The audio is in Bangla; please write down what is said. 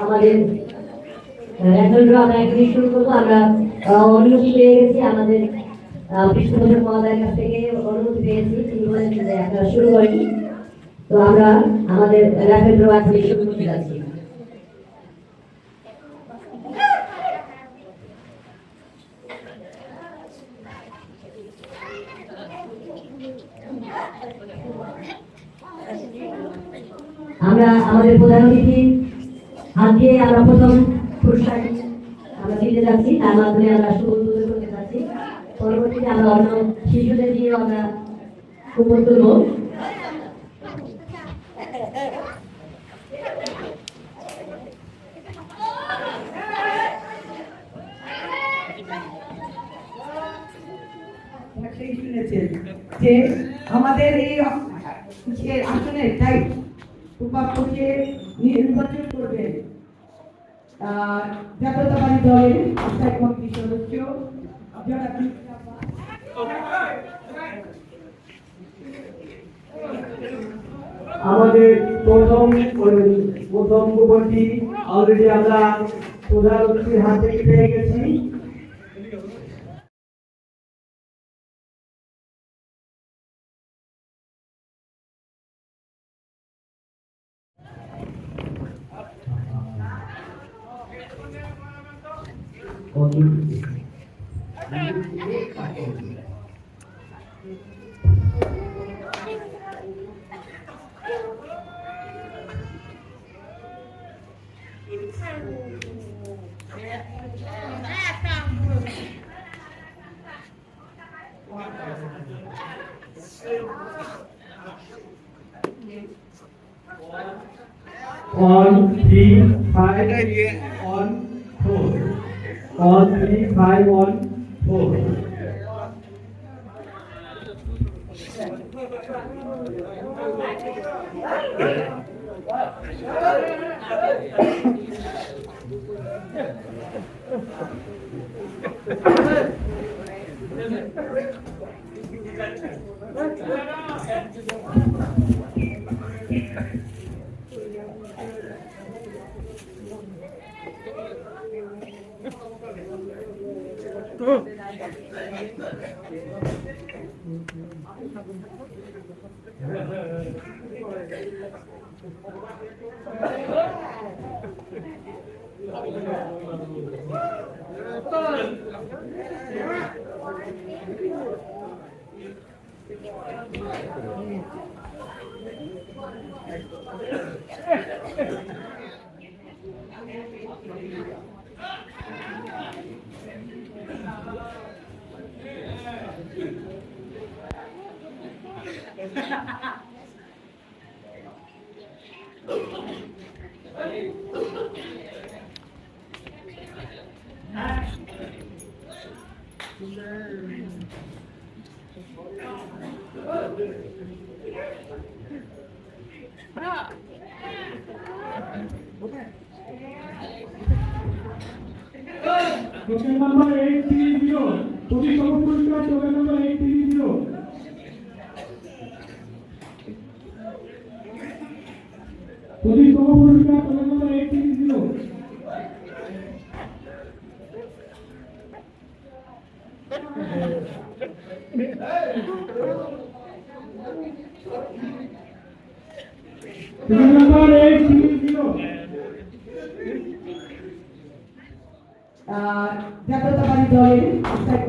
আমাদের এখন আমরা একদিন শুরু করবো। আমরা অনুমতি পেয়ে গেছি আমাদের পৃষ্ঠপোষক মহোদয়ের কাছ থেকে অনুমতি পেয়েছি, তিনি বলেছেন যে আপনারা শুরু করেন। তো আমরা আমাদের র্যাপিড ড্র আজকে শুরু করতে যাচ্ছি। আমরা আমাদের প্রধান অতিথি হাত দিয়ে আমরা প্রথম পুরস্কার আমরা দিতে যাচ্ছি, তার মাধ্যমে আমরা শুভ উদ্বোধন করতে যাচ্ছি। পরবর্তীতে আমরা অন্য শিশুদের দিয়ে আমরা উপর তুলব। যে আমাদের এই আসনের দায়িত্ব উপাধ্যক্ষকে নির্বাচন করবেন জাতীয়তাবাদী দলের স্থায়ী কমিটির সদস্য আমাদের প্রথম উপরটি অলরেডি আমরা প্রধান অতিথির হাত থেকে পেয়ে গেছি। On 3, 5, on 4. On 3, 5, on 4. Token number 830. Token number 830. Token number 830. জাতীয়তাবাদী দলের স্থায়ী